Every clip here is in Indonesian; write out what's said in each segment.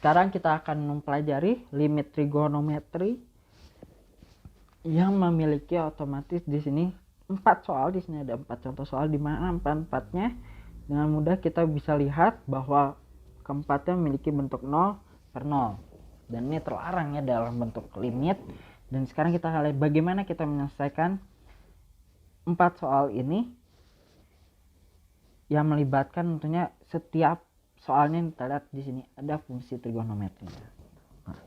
sekarang kita akan mempelajari limit trigonometri yang memiliki otomatis di sini 4 soal. Di sini ada 4 contoh soal di mana 4-4-nya dengan mudah kita bisa lihat bahwa keempatnya memiliki bentuk 0/0 dan ini terlarang ya dalam bentuk limit. Dan sekarang kita akan lihat bagaimana kita menyelesaikan 4 soal ini yang melibatkan tentunya setiap soalnya. Kita lihat di sini ada fungsi trigonometri. Nah,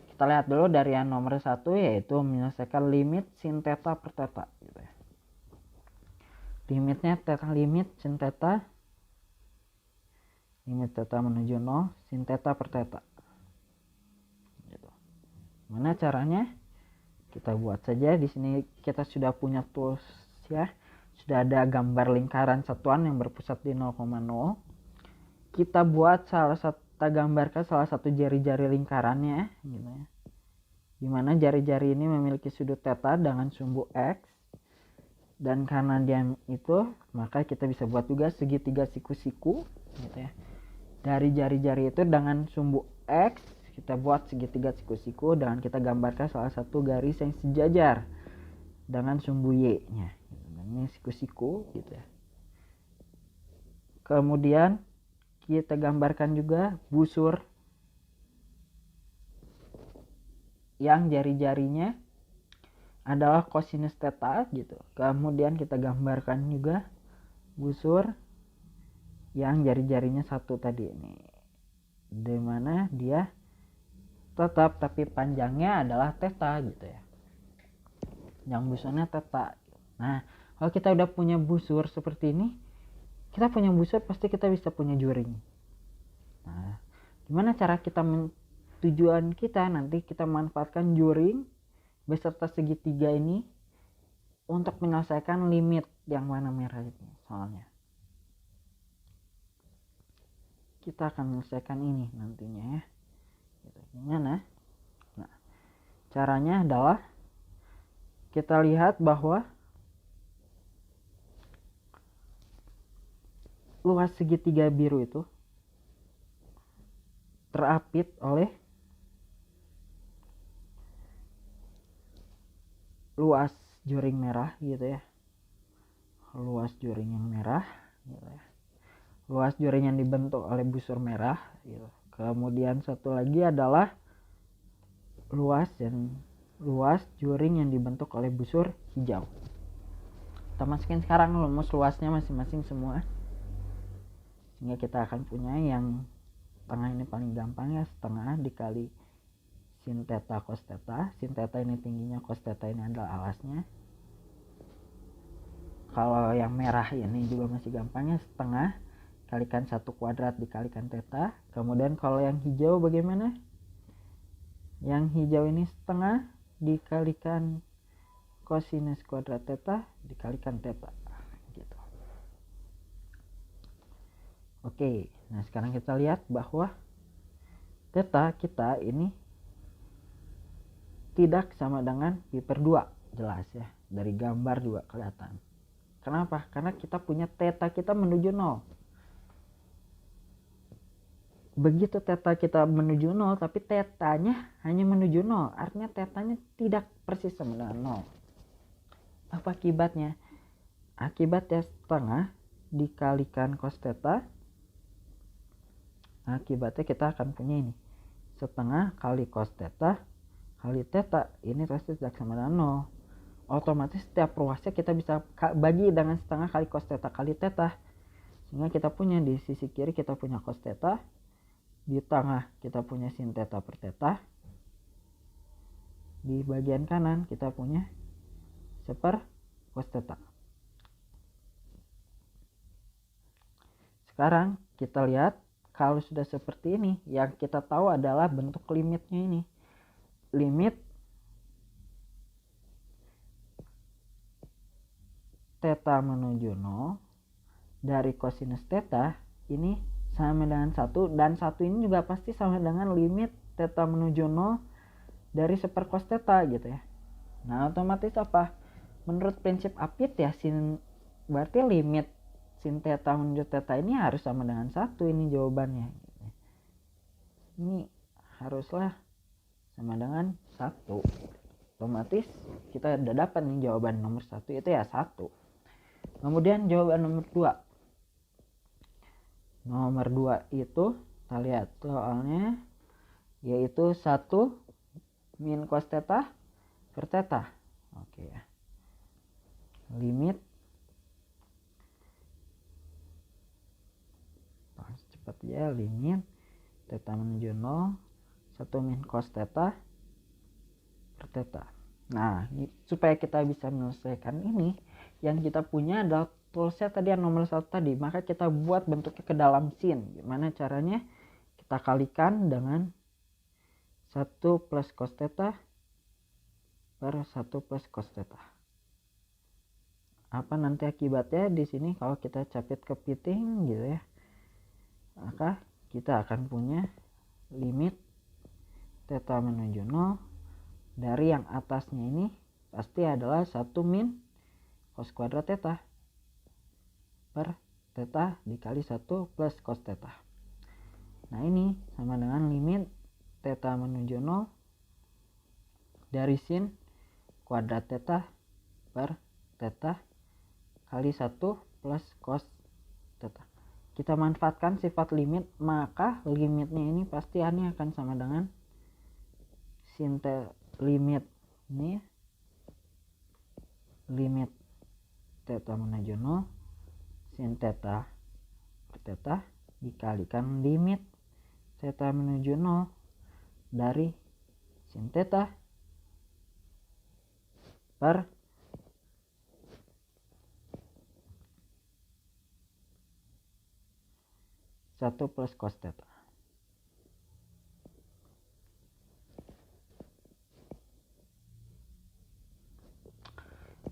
kita lihat dulu dari yang nomor 1 yaitu menyelesaikan limit sin theta per theta gitu ya. Limitnya limit sin theta, limit theta menuju 0 sin theta per theta gitu. Mana caranya? Kita buat saja. Di sini kita sudah punya tools ya, sudah ada gambar lingkaran satuan yang berpusat di 0,0. Kita buat kita gambarkan salah satu jari-jari lingkarannya gitu ya, dimana jari-jari ini memiliki sudut theta dengan sumbu x, dan karena dia itu maka kita bisa buat juga segitiga siku-siku gitu ya. Dari jari-jari itu dengan sumbu x kita buat segitiga siku-siku dan kita gambarkan salah satu garis yang sejajar dengan sumbu y nya gitu. Ini siku-siku gitu ya. Kemudian kita gambarkan juga busur yang jari-jarinya adalah kosinus theta gitu. Kemudian kita gambarkan juga busur yang jari-jarinya satu tadi ini, dimana dia tetap tapi panjangnya adalah theta gitu ya, yang busurnya theta. Nah, kalau kita udah punya busur seperti ini, kita punya busur pasti kita bisa punya juring. Nah, gimana cara kita tujuan kita nanti kita manfaatkan juring beserta segitiga ini untuk menyelesaikan limit yang warna merah ini. Soalnya kita akan menyelesaikan ini nantinya ya. Gimana? Nah, caranya adalah kita lihat bahwa luas segitiga biru itu terapit oleh luas juring merah gitu ya. Luas juring yang merah gitu ya. Luas juring yang dibentuk oleh busur merah gitu. Kemudian satu lagi adalah luas juring yang dibentuk oleh busur hijau. Kita masukin sekarang rumus luasnya masing-masing semua, sehingga kita akan punya yang tengah ini paling gampang ya, setengah dikali sin theta cos theta. Sin theta ini tingginya, cos theta ini adalah alasnya. Kalau yang merah ini juga masih gampang ya, setengah kalikan 1 kuadrat dikalikan theta. Kemudian kalau yang hijau bagaimana? Yang hijau ini setengah dikalikan kosinus kuadrat theta dikalikan theta gitu. Oke, nah sekarang kita lihat bahwa theta kita ini tidak sama dengan pi per 2, jelas ya, dari gambar juga kelihatan. Kenapa? Karena kita punya theta kita menuju 0. Begitu theta kita menuju 0 tapi tetanya hanya menuju 0, artinya tetanya tidak persis sama dengan 0. Apa akibatnya? Akibatnya setengah dikalikan cos theta. Akibatnya kita akan punya ini, setengah kali cos theta kali theta, ini pasti tidak sama dengan 0. Otomatis setiap ruasnya kita bisa bagi dengan setengah kali cos theta kali theta, sehingga kita punya di sisi kiri kita punya cos theta, di tengah kita punya sin theta per theta, di bagian kanan kita punya seper cos theta. Sekarang kita lihat kalau sudah seperti ini, yang kita tahu adalah bentuk limitnya ini. Limit theta menuju 0 dari kosinus theta ini sama dengan 1, dan 1 ini juga pasti sama dengan limit theta menuju 0 dari seper cos theta gitu ya. Nah, otomatis apa? Menurut prinsip apit ya, berarti limit sin theta menuju theta ini harus sama dengan 1, ini jawabannya. Ini haruslah sama dengan 1. Otomatis kita udah dapat nih jawaban nomor 1 itu ya 1. Kemudian jawaban nomor 2. Nomor 2 itu kita lihat soalnya yaitu 1 min cos theta per theta. Oke ya. Limit cepat ya, limit theta menuju 0 1 min cos theta per theta. Nah, supaya kita bisa menyelesaikan ini, yang kita punya adalah toolsnya tadi yang nomor 1 tadi, maka kita buat bentuknya ke dalam sin. Gimana caranya? Kita kalikan dengan 1 plus cos theta per 1 plus cos theta. Apa nanti akibatnya di sini kalau kita capit kepiting gitu ya, maka kita akan punya limit theta menuju 0 dari yang atasnya ini pasti adalah 1 min cos kuadrat theta per theta dikali 1 plus cos theta. Nah ini sama dengan limit theta menuju 0 dari sin kuadrat theta per theta kali 1 plus cos theta. Kita manfaatkan sifat limit, maka limitnya ini pasti ini akan sama dengan sin limit ini limit theta menuju 0 sin theta per theta dikalikan limit theta menuju 0 dari sin theta per satu plus cos theta.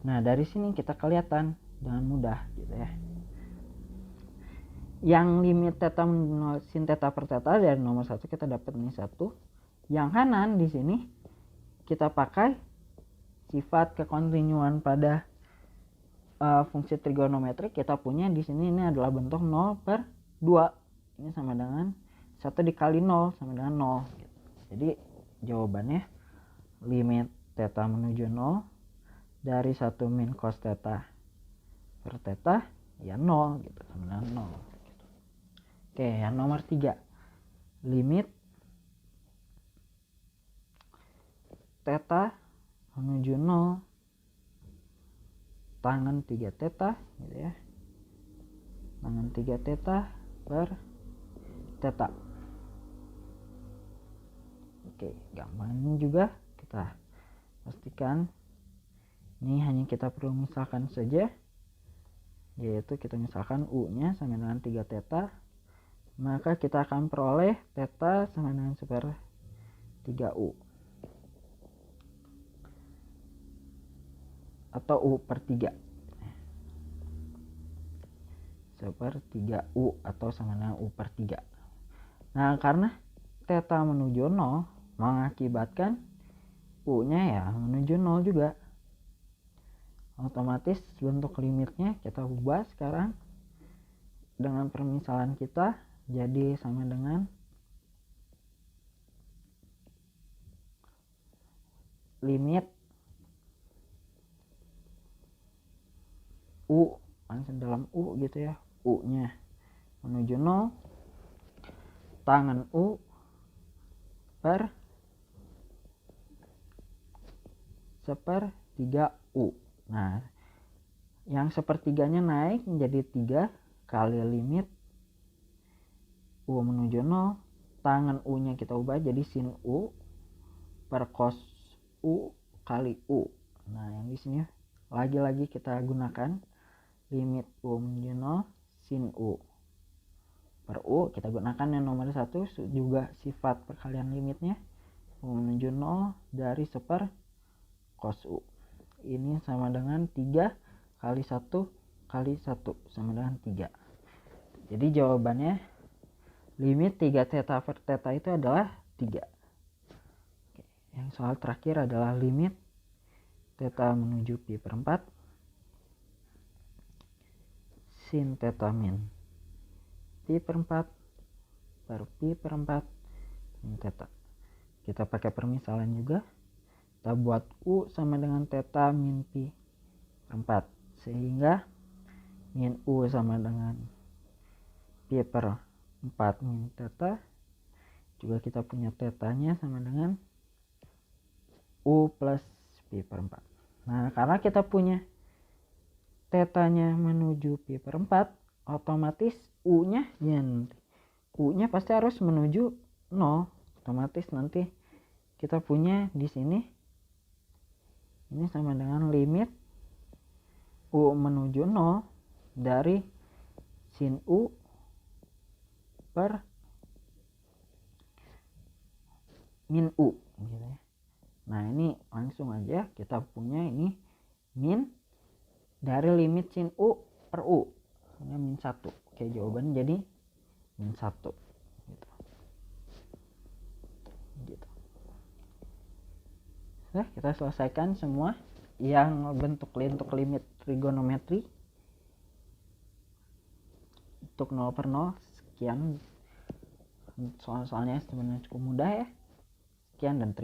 Nah dari sini kita kelihatan dengan mudah gitu ya. Yang limit theta sin theta per theta dari nomor 1 kita dapat ini 1. Yang kanan di sini kita pakai sifat kekontinuan pada fungsi trigonometrik. Kita punya di sini ini adalah bentuk 0 per 2. Ini sama dengan 1 dikali 0 sama dengan 0 gitu. Jadi jawabannya limit theta menuju 0 dari 1 min cos theta per theta ya 0 gitu, sama dengan 0 gitu. Oke, yang nomor 3 limit theta menuju 0 tangen 3 theta gitu ya, tangen 3 theta per theta. Oke, gampang juga kita pastikan. Ini hanya kita perlu misalkan saja, yaitu kita misalkan U nya sama dengan 3 theta, maka kita akan peroleh theta sama dengan super 3U atau U per 3 super 3U atau sama dengan U per 3. Nah karena theta menuju 0 mengakibatkan U nya ya menuju 0 juga, otomatis bentuk limitnya kita ubah sekarang dengan permisalan kita jadi sama dengan limit U langsung dalam U gitu ya, U nya menuju 0 tangen U per seper 3U. Nah yang sepertiganya naik menjadi 3 kali limit U menuju 0 tangen U nya kita ubah jadi sin U per cos U kali U. Nah yang di sini lagi-lagi kita gunakan limit U menuju 0 sin U per U, kita gunakan yang nomor 1 juga sifat perkalian limitnya U menuju 0 dari seper cos U. Ini sama dengan 3 kali 1 kali 1 sama dengan 3. Jadi jawabannya limit 3 theta per theta itu adalah 3. Oke, yang soal terakhir adalah limit theta menuju pi per 4 sin theta min pi per 4 per pi per 4 sin theta. kita pakai permisalan juga. Kita buat U sama dengan theta min pi per 4, sehingga min U sama dengan pi per 4 min theta, juga kita punya tetanya sama dengan U plus pi per 4. Nah, karena kita punya tetanya menuju pi per 4, otomatis U-nya ya nanti U-nya pasti harus menuju 0. Otomatis nanti kita punya di sini ini sama dengan limit U menuju 0 dari sin U per min U gitu ya. Nah, ini langsung aja kita punya ini min dari limit sin U per U, ini min 1. Oke, jawaban jadi min 1 gitu. Nah, kita selesaikan semua yang bentuk limit trigonometri untuk 0 per 0. Sekian, soal-soalnya sebenarnya cukup mudah ya. Sekian dan terima kasih.